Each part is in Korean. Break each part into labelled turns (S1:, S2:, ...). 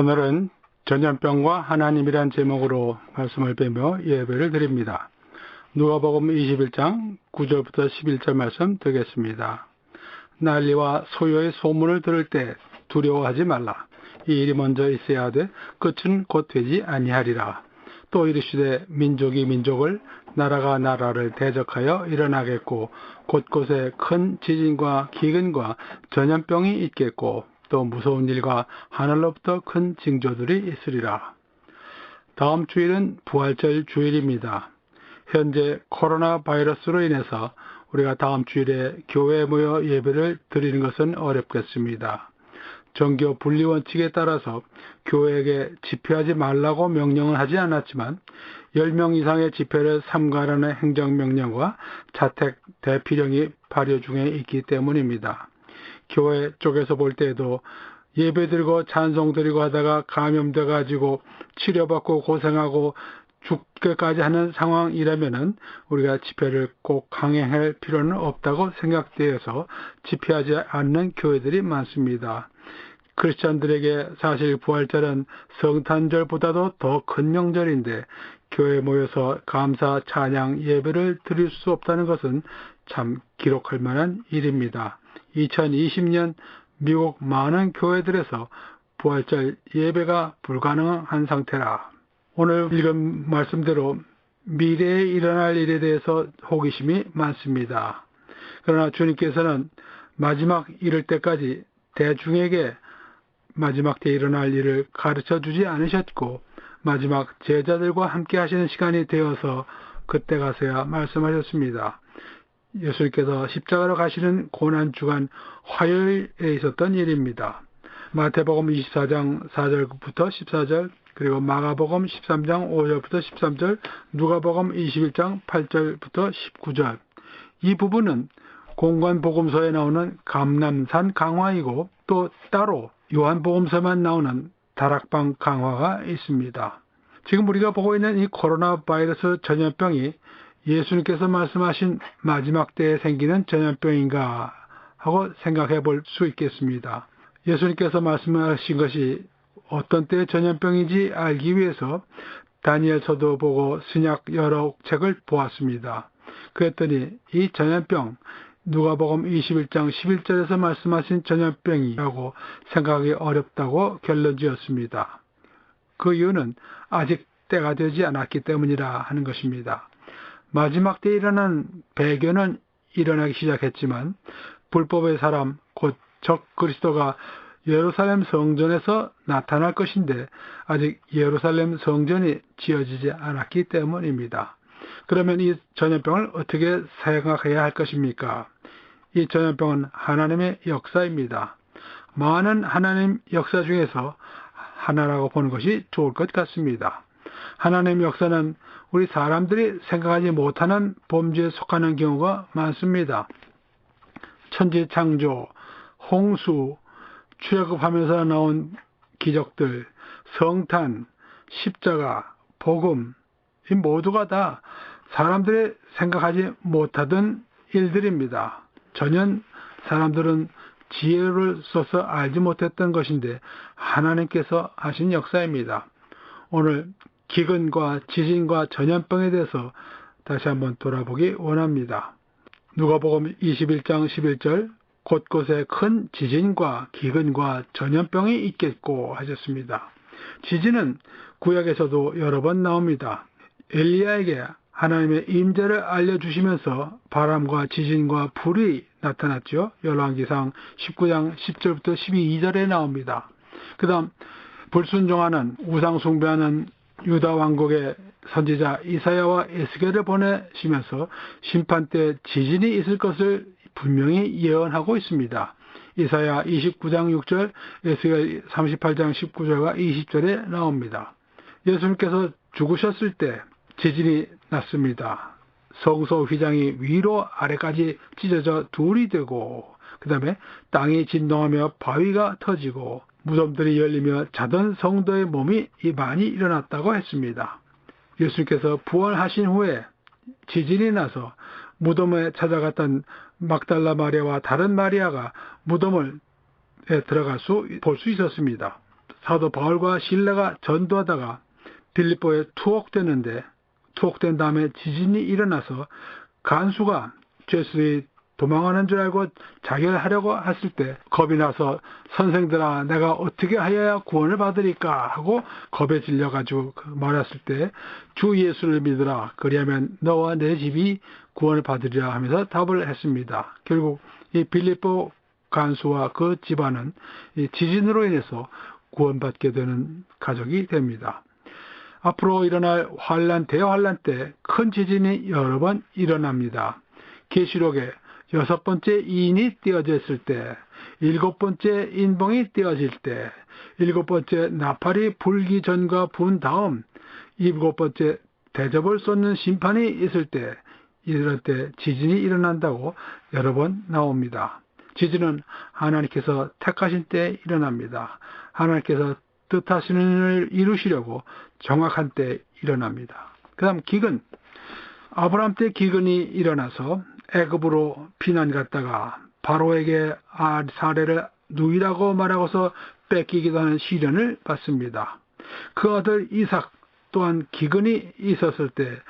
S1: 오늘은 전염병과 하나님이란 제목으로 말씀을 빼며 예배를 드립니다. 누가복음 21장 9절부터 11절 말씀 드리겠습니다. 난리와 소요의 소문을 들을 때 두려워하지 말라. 이 일이 먼저 있어야 하되 끝은 곧 되지 아니하리라. 또 이르시되 민족이 민족을 나라가 나라를 대적하여 일어나겠고 곳곳에 큰 지진과 기근과 전염병이 있겠고 또 무서운 일과 하늘로부터 큰 징조들이 있으리라. 다음 주일은 부활절 주일입니다. 현재 코로나 바이러스로 인해서 우리가 다음 주일에 교회에 모여 예배를 드리는 것은 어렵겠습니다. 정교 분리 원칙에 따라서 교회에게 집회하지 말라고 명령은 하지 않았지만 10명 이상의 집회를 삼가라는 행정명령과 자택 대피령이 발효 중에 있기 때문입니다. 교회 쪽에서 볼 때에도 예배 드리고 찬송 드리고 하다가 감염돼 가지고 치료받고 고생하고 죽게까지 하는 상황이라면은 우리가 집회를 꼭 강행할 필요는 없다고 생각되어서 집회하지 않는 교회들이 많습니다. 크리스찬들에게 사실 부활절은 성탄절보다도 더 큰 명절인데 교회에 모여서 감사, 찬양, 예배를 드릴 수 없다는 것은 참 기록할 만한 일입니다. 2020년 미국 많은 교회들에서 부활절 예배가 불가능한 상태라. 오늘 읽은 말씀대로 미래에 일어날 일에 대해서 호기심이 많습니다. 그러나 주님께서는 마지막 이를 때까지 대중에게 마지막 때 일어날 일을 가르쳐 주지 않으셨고 마지막 제자들과 함께 하시는 시간이 되어서 그때 가서야 말씀하셨습니다. 예수님께서 십자가로 가시는 고난주간 화요일에 있었던 일입니다. 마태복음 24장 4절부터 14절, 그리고 마가복음 13장 5절부터 13절, 누가복음 21장 8절부터 19절. 이 부분은 공관복음서에 나오는 감람산 강화이고 또 따로 요한복음서만 나오는 다락방 강화가 있습니다. 지금 우리가 보고 있는 이 코로나 바이러스 전염병이 예수님께서 말씀하신 마지막 때에 생기는 전염병인가 하고 생각해 볼 수 있겠습니다. 예수님께서 말씀하신 것이 어떤 때의 전염병인지 알기 위해서 다니엘서도 보고 신약 여러 책을 보았습니다. 그랬더니 이 전염병 누가복음 21장 11절에서 말씀하신 전염병이라고 생각하기 어렵다고 결론지었습니다. 그 이유는 아직 때가 되지 않았기 때문이라 하는 것입니다. 마지막 때에 일어난 배교는 일어나기 시작했지만 불법의 사람 곧 적 그리스도가 예루살렘 성전에서 나타날 것인데 아직 예루살렘 성전이 지어지지 않았기 때문입니다. 그러면 이 전염병을 어떻게 생각해야 할 것입니까? 이 전염병은 하나님의 역사입니다. 많은 하나님 역사 중에서 하나라고 보는 것이 좋을 것 같습니다. 하나님 역사는 우리 사람들이 생각하지 못하는 범죄에 속하는 경우가 많습니다. 천지창조, 홍수, 출애굽하면서 나온 기적들, 성탄, 십자가, 복음, 이 모두가 다 사람들이 생각하지 못하던 일들입니다. 전혀 사람들은 지혜를 써서 알지 못했던 것인데 하나님께서 하신 역사입니다. 오늘 기근과 지진과 전염병에 대해서 다시 한번 돌아보기 원합니다. 누가복음 21장 11절 곳곳에 큰 지진과 기근과 전염병이 있겠고 하셨습니다. 지진은 구약에서도 여러 번 나옵니다. 엘리야에게 하나님의 임재를 알려주시면서 바람과 지진과 불이 나타났죠. 열왕기상 19장 10절부터 12절에 나옵니다. 그 다음 불순종하는 우상 숭배하는 유다 왕국의 선지자 이사야와 에스겔을 보내시면서 심판 때 지진이 있을 것을 분명히 예언하고 있습니다. 이사야 29장 6절, 에스겔 38장 19절과 20절에 나옵니다. 예수님께서 죽으셨을 때 지진이 났습니다. 성소 휘장이 위로 아래까지 찢어져 둘이 되고 그 다음에 땅이 진동하며 바위가 터지고 무덤들이 열리며 자던 성도의 몸이 많이 일어났다고 했습니다. 예수님께서 부활하신 후에 지진이 나서 무덤에 찾아갔던 막달라 마리아와 다른 마리아가 무덤에 들어갈 볼 수 있었습니다. 사도 바울과 실라가 전도하다가 빌립보에 투옥된 다음에 지진이 일어나서 간수가 죄수들이 도망하는 줄 알고 자결하려고 했을 때 겁이 나서 선생들아 내가 어떻게 하여야 구원을 받으리까 하고 겁에 질려가지고 말했을 때 주 예수를 믿으라 그리하면 너와 내 집이 구원을 받으리라 하면서 답을 했습니다. 결국 이 빌립보 간수와 그 집안은 이 지진으로 인해서 구원받게 되는 가족이 됩니다. 앞으로 일어날 대환란 때 큰 지진이 여러 번 일어납니다. 계시록에 6번째 이인이 띄어졌을 때, 7번째 인봉이 띄어질 때, 7번째 나팔이 불기 전과 분 다음, 7번째 대접을 쏟는 심판이 있을 때, 이럴 때 지진이 일어난다고 여러 번 나옵니다. 지진은 하나님께서 택하신 때 일어납니다. 하나님께서 뜻하시는 일을 이루시려고 정확한 때 일어납니다. 그 다음 기근. 아브라함 때 기근이 일어나서 애굽으로 피난 갔다가 바로에게 사례를 누이라고 말하고서 뺏기기도 하는 시련을 받습니다. 그 아들 이삭 또한 기근이 있었을 때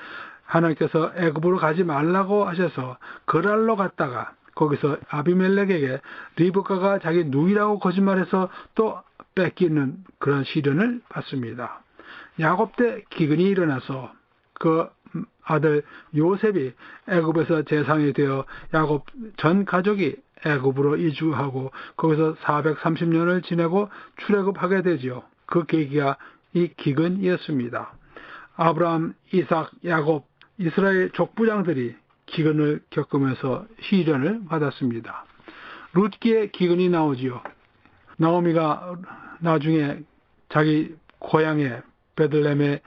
S1: 하나님께서 애굽으로 가지 말라고 하셔서 그랄로 갔다가 거기서 아비멜렉에게 리브가가 자기 누이라고 거짓말해서 또 뺏기는 그런 시련을 받습니다. 야곱 때 기근이 일어나서 그 아들 요셉이 애굽에서 재상이 되어 야곱 전 가족이 애굽으로 이주하고 거기서 430년을 지내고 출애굽하게 되지요. 그 계기가 이 기근이었습니다. 아브라함, 이삭, 야곱, 이스라엘 족부장들이 기근을 겪으면서 시련을 받았습니다. 룻기에 기근이 나오지요. 나오미가 나중에 자기 고향에 베들레헴에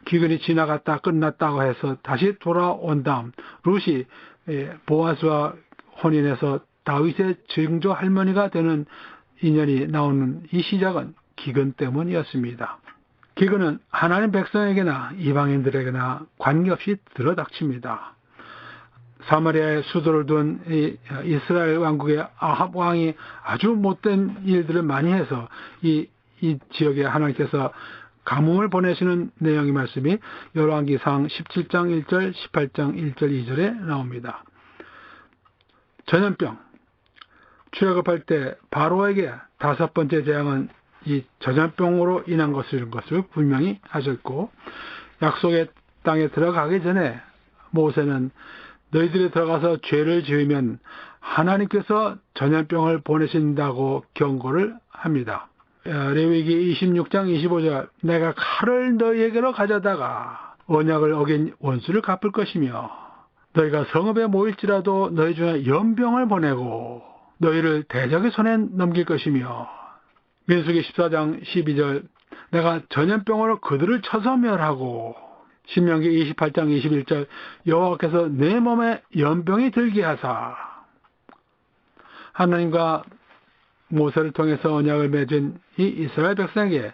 S1: 기근이 지나갔다 끝났다고 해서 다시 돌아온 다음 룻이 보아스와 혼인해서 다윗의 증조 할머니가 되는 인연이 나오는 이 시작은 기근 때문이었습니다. 기근은 하나님 백성에게나 이방인들에게나 관계없이 들어닥칩니다. 사마리아에 수도를 둔 이스라엘 왕국의 아합 왕이 아주 못된 일들을 많이 해서 이 지역에 하나님께서 가뭄을 보내시는 내용의 말씀이 열왕기상 17장 1절, 18장 1절, 2절에 나옵니다. 전염병. 출애굽할 때 바로에게 5번째 재앙은 이 전염병으로 인한 것을 분명히 하셨고 약속의 땅에 들어가기 전에 모세는 너희들이 들어가서 죄를 지으면 하나님께서 전염병을 보내신다고 경고를 합니다. 레위기 26장 25절 내가 칼을 너희에게로 가져다가 언약을 어긴 원수를 갚을 것이며 너희가 성읍에 모일지라도 너희 중에 연병을 보내고 너희를 대적의 손에 넘길 것이며 민수기 14장 12절 내가 전염병으로 그들을 쳐서 멸하고 신명기 28장 21절 여호와께서 내 몸에 연병이 들게 하사 하나님과 모세를 통해서 언약을 맺은 이 이스라엘 백성에게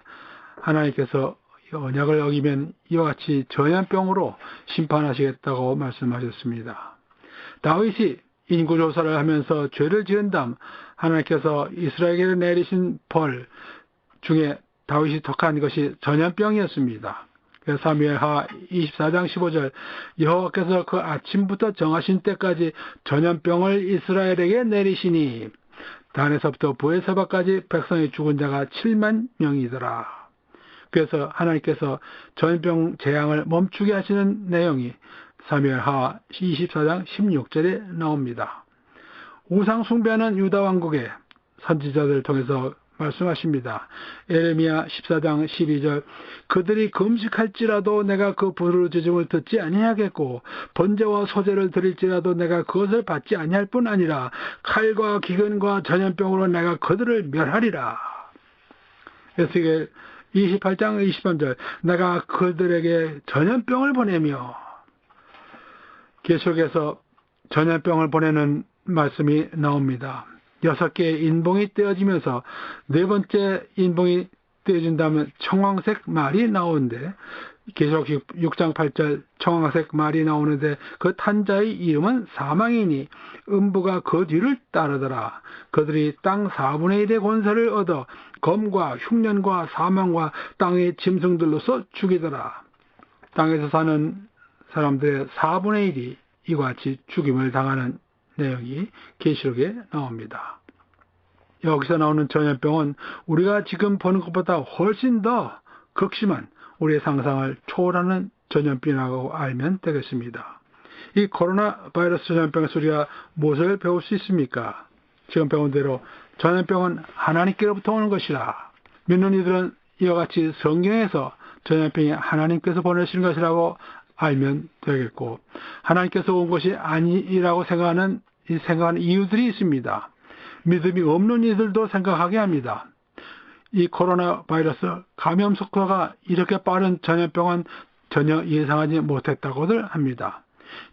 S1: 하나님께서 언약을 어기면 이와 같이 전염병으로 심판하시겠다고 말씀하셨습니다. 다윗이 인구조사를 하면서 죄를 지은 다음 하나님께서 이스라엘에게 내리신 벌 중에 다윗이 택한 것이 전염병이었습니다. 사무엘하 24장 15절 여호와께서 그 아침부터 정하신 때까지 전염병을 이스라엘에게 내리시니 단에서부터 부에서바까지 백성이 죽은 자가 7만 명이더라. 그래서 하나님께서 전염병 재앙을 멈추게 하시는 내용이 사무엘하 24장 16절에 나옵니다. 우상 숭배하는 유다 왕국의 선지자들을 통해서 말씀하십니다. 에레미야 14장 12절 그들이 금식할지라도 내가 그 부르짖음을 듣지 아니하겠고 번제와 소제를 드릴지라도 내가 그것을 받지 아니할 뿐 아니라 칼과 기근과 전염병으로 내가 그들을 멸하리라. 에스겔 28장 23절 내가 그들에게 전염병을 보내며 계속해서 전염병을 보내는 말씀이 나옵니다. 6개의 인봉이 떼어지면서 4번째 인봉이 떼어진다면 청황색 말이 나오는데 계속 6장 8절 청황색 말이 나오는데 그 탄자의 이름은 사망이니 음부가 그 뒤를 따르더라. 그들이 땅 4분의 1의 권세를 얻어 검과 흉년과 사망과 땅의 짐승들로서 죽이더라. 땅에서 사는 사람들의 4분의 1이 이와 같이 죽임을 당하는 내용이 계시록에 나옵니다. 여기서 나오는 전염병은 우리가 지금 보는 것보다 훨씬 더 극심한 우리의 상상을 초월하는 전염병이라고 알면 되겠습니다. 이 코로나 바이러스 전염병에서 우리가 무엇을 배울 수 있습니까? 지금 배운 대로 전염병은 하나님께로부터 오는 것이라. 믿는 이들은 이와 같이 성경에서 전염병이 하나님께서 보내신 것이라고 알면 되겠고, 하나님께서 온 것이 아니라고 생각하는 이유들이 있습니다. 믿음이 없는 이들도 생각하게 합니다. 이 코로나 바이러스 감염 속도가 이렇게 빠른 전염병은 전혀 예상하지 못했다고들 합니다.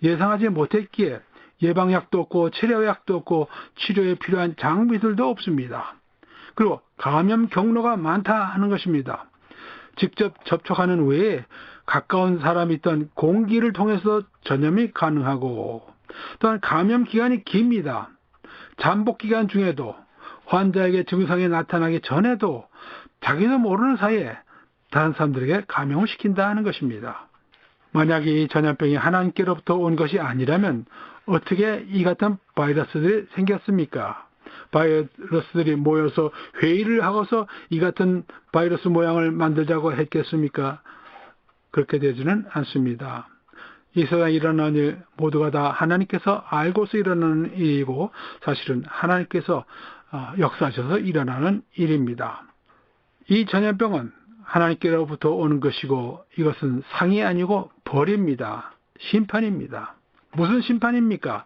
S1: 예상하지 못했기에 예방약도 없고 치료약도 없고 치료에 필요한 장비들도 없습니다. 그리고 감염 경로가 많다 하는 것입니다. 직접 접촉하는 외에 가까운 사람이 있던 공기를 통해서 전염이 가능하고, 또한 감염 기간이 깁니다. 잠복 기간 중에도 환자에게 증상이 나타나기 전에도 자기도 모르는 사이에 다른 사람들에게 감염을 시킨다 하는 것입니다. 만약에 이 전염병이 하나님께로부터 온 것이 아니라면 어떻게 이 같은 바이러스들이 생겼습니까? 바이러스들이 모여서 회의를 하고서 이 같은 바이러스 모양을 만들자고 했겠습니까? 그렇게 되지는 않습니다. 이 세상에 일어나는 일 모두가 다 하나님께서 알고서 일어나는 일이고, 사실은 하나님께서 역사하셔서 일어나는 일입니다. 이 전염병은 하나님께로부터 오는 것이고, 이것은 상이 아니고 벌입니다. 심판입니다. 무슨 심판입니까?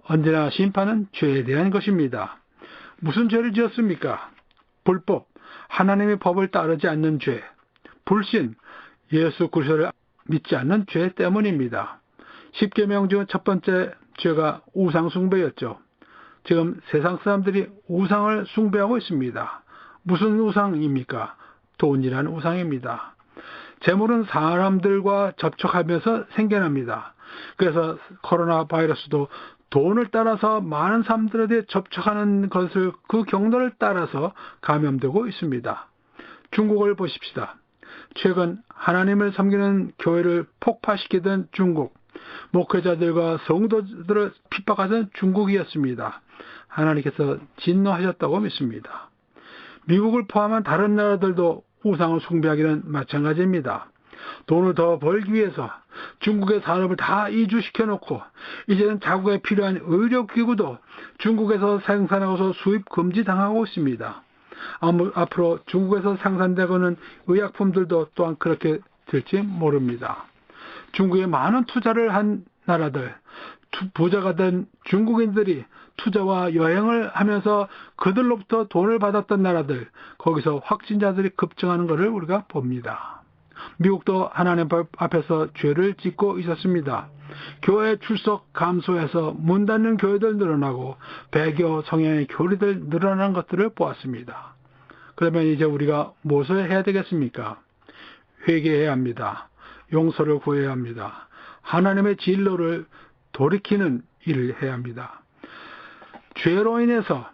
S1: 언제나 심판은 죄에 대한 것입니다. 무슨 죄를 지었습니까? 불법, 하나님의 법을 따르지 않는 죄, 불신, 예수 그리스도를 믿지 않는 죄 때문입니다. 10계명 중 첫 번째 죄가 우상 숭배였죠. 지금 세상 사람들이 우상을 숭배하고 있습니다. 무슨 우상입니까? 돈이라는 우상입니다. 재물은 사람들과 접촉하면서 생겨납니다. 그래서 코로나 바이러스도 돈을 따라서 많은 사람들에게 접촉하는 것을 그 경로를 따라서 감염되고 있습니다. 중국을 보십시다. 최근 하나님을 섬기는 교회를 폭파시키던 중국, 목회자들과 성도들을 핍박하던 중국이었습니다. 하나님께서 진노하셨다고 믿습니다. 미국을 포함한 다른 나라들도 우상을 숭배하기는 마찬가지입니다. 돈을 더 벌기 위해서 중국의 산업을 다 이주시켜 놓고 이제는 자국에 필요한 의료기구도 중국에서 생산하고서 수입 금지당하고 있습니다. 앞으로 중국에서 생산되고는 의약품들도 또한 그렇게 될지 모릅니다. 중국에 많은 투자를 한 나라들, 부자가 된 중국인들이 투자와 여행을 하면서 그들로부터 돈을 받았던 나라들, 거기서 확진자들이 급증하는 것을 우리가 봅니다. 미국도 하나님 앞에서 죄를 짓고 있었습니다. 교회 출석 감소해서 문 닫는 교회들 늘어나고 배교 성향의 교리들 늘어나는 것들을 보았습니다. 그러면 이제 우리가 무엇을 해야 되겠습니까? 회개해야 합니다. 용서를 구해야 합니다. 하나님의 진로를 돌이키는 일을 해야 합니다. 죄로 인해서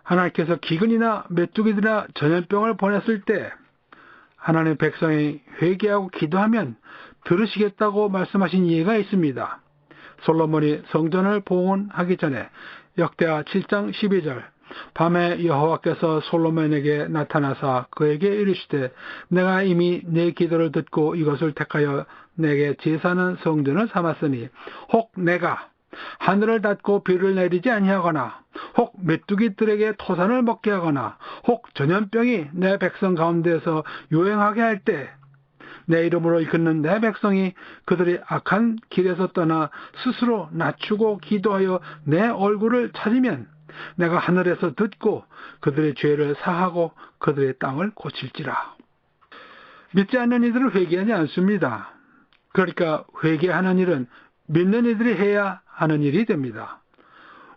S1: 하나님께서 기근이나 메뚜기들이나 전염병을 보냈을 때 하나님의 백성이 회개하고 기도하면 들으시겠다고 말씀하신 예가 있습니다. 솔로몬이 성전을 봉헌하기 전에 역대하 7장 12절, 밤에 여호와께서 솔로몬에게 나타나사 그에게 이르시되 내가 이미 내 기도를 듣고 이것을 택하여 내게 제사하는 성전을 삼았으니 혹 내가 하늘을 닫고 비를 내리지 아니하거나 혹 메뚜기들에게 토산을 먹게 하거나 혹 전염병이 내 백성 가운데에서 유행하게 할 때 내 이름으로 이끄는 내 백성이 그들이 악한 길에서 떠나 스스로 낮추고 기도하여 내 얼굴을 찾으면 내가 하늘에서 듣고 그들의 죄를 사하고 그들의 땅을 고칠지라. 믿지 않는 이들은 회개하지 않습니다. 그러니까 회개하는 일은 믿는 이들이 해야 하는 일이 됩니다.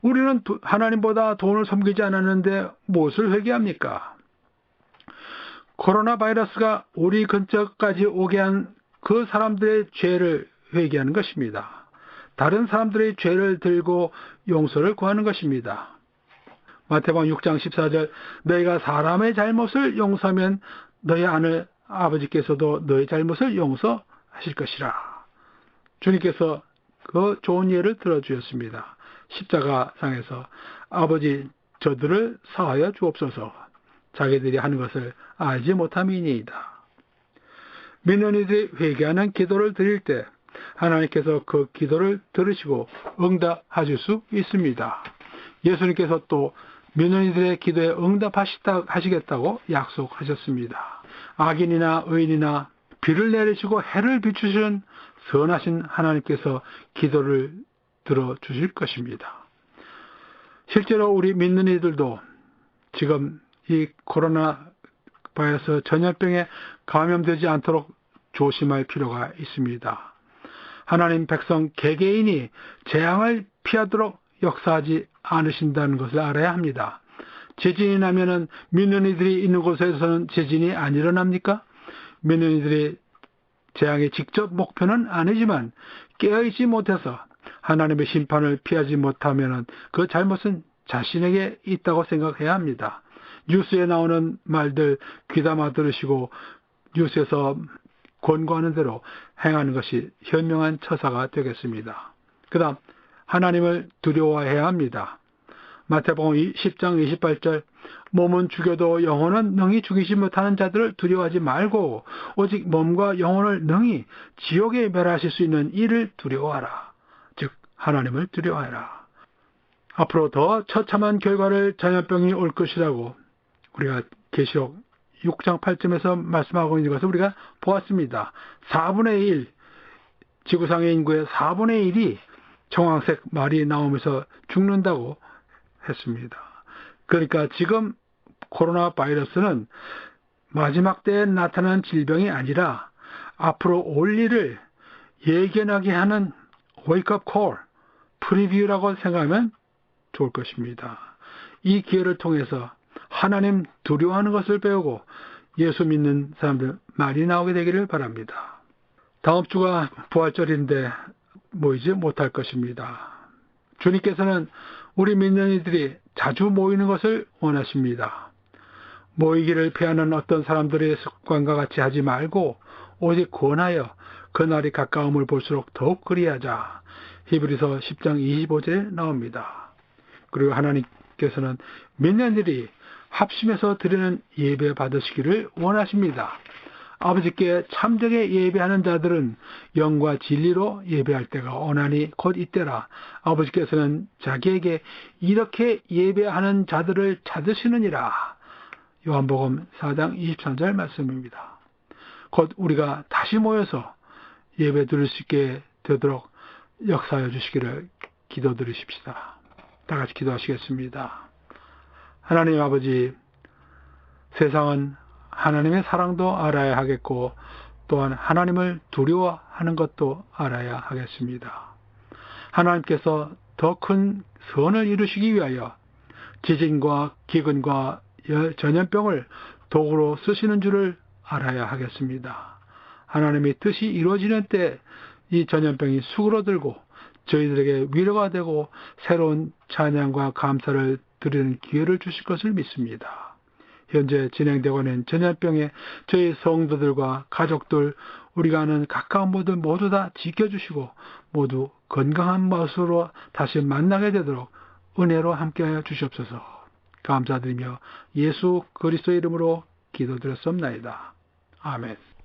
S1: 우리는 하나님보다 돈을 섬기지 않았는데 무엇을 회개합니까? 코로나 바이러스가 우리 근처까지 오게 한 그 사람들의 죄를 회개하는 것입니다. 다른 사람들의 죄를 들고 용서를 구하는 것입니다. 마태복음 6장 14절 너희가 사람의 잘못을 용서하면 너희 하늘 아버지께서도 너희 잘못을 용서하실 것이라. 주님께서 그 좋은 예를 들어주셨습니다. 십자가상에서 아버지 저들을 사하여 주옵소서 자기들이 하는 것을 알지 못함이니이다. 믿는 이들이 회개하는 기도를 드릴 때 하나님께서 그 기도를 들으시고 응답하실 수 있습니다. 예수님께서 또 믿는 이들의 기도에 응답하시겠다고 약속하셨습니다. 악인이나 의인이나 비를 내리시고 해를 비추시는 선하신 하나님께서 기도를 들어주실 것입니다. 실제로 우리 믿는 이들도 지금 이 코로나 바이러스 전염병에 감염되지 않도록 조심할 필요가 있습니다. 하나님 백성 개개인이 재앙을 피하도록 역사하지 않으신다는 것을 알아야 합니다. 지진이 나면은 믿는 이들이 있는 곳에서는 지진이 안 일어납니까? 믿는 이들이 재앙의 직접 목표는 아니지만 깨어있지 못해서 하나님의 심판을 피하지 못하면 그 잘못은 자신에게 있다고 생각해야 합니다. 뉴스에 나오는 말들 귀담아 들으시고 뉴스에서 권고하는 대로 행하는 것이 현명한 처사가 되겠습니다. 그 다음 하나님을 두려워해야 합니다. 마태복음 10장 28절 몸은 죽여도 영혼은 능히 죽이지 못하는 자들을 두려워하지 말고 오직 몸과 영혼을 능히 지옥에 멸하실 수 있는 이를 두려워하라. 즉 하나님을 두려워하라. 앞으로 더 처참한 결과를 전염병이 올 것이라고 우리가 계시록 6장 8절에서 말씀하고 있는 것을 우리가 보았습니다. 4분의 1, 지구상의 인구의 4분의 1이 청황색 말이 나오면서 죽는다고 했습니다. 그러니까 지금 코로나 바이러스는 마지막 때에 나타난 질병이 아니라 앞으로 올 일을 예견하게 하는 웨이크업 콜, 프리뷰라고 생각하면 좋을 것입니다. 이 기회를 통해서 하나님 두려워하는 것을 배우고 예수 믿는 사람들 많이 나오게 되기를 바랍니다. 다음 주가 부활절인데 모이지 못할 것입니다. 주님께서는 우리 믿는 이들이 자주 모이는 것을 원하십니다. 모이기를 피하는 어떤 사람들의 습관과 같이 하지 말고 오직 권하여 그날이 가까움을 볼수록 더욱 그리하자. 히브리서 10장 25절에 나옵니다. 그리고 하나님께서는 믿는 이들이 합심해서 드리는 예배 받으시기를 원하십니다. 아버지께 참되게 예배하는 자들은 영과 진리로 예배할 때가 오나니 곧 이때라. 아버지께서는 자기에게 이렇게 예배하는 자들을 찾으시느니라. 요한복음 4장 23절 말씀입니다. 곧 우리가 다시 모여서 예배 드릴 수 있게 되도록 역사하여 주시기를 기도드리십시다. 다 같이 기도하시겠습니다. 하나님 아버지, 세상은 하나님의 사랑도 알아야 하겠고 또한 하나님을 두려워하는 것도 알아야 하겠습니다. 하나님께서 더 큰 선을 이루시기 위하여 지진과 기근과 전염병을 도구로 쓰시는 줄을 알아야 하겠습니다. 하나님의 뜻이 이루어지는 때 이 전염병이 수그러들고 저희들에게 위로가 되고 새로운 찬양과 감사를 드리는 기회를 주실 것을 믿습니다. 현재 진행되고 있는 전염병에 저희 성도들과 가족들, 우리가 아는 가까운 분들 모두 다 지켜주시고 모두 건강한 모습으로 다시 만나게 되도록 은혜로 함께하여 주시옵소서. 감사드리며 예수 그리스도의 이름으로 기도드렸습니다. 아멘.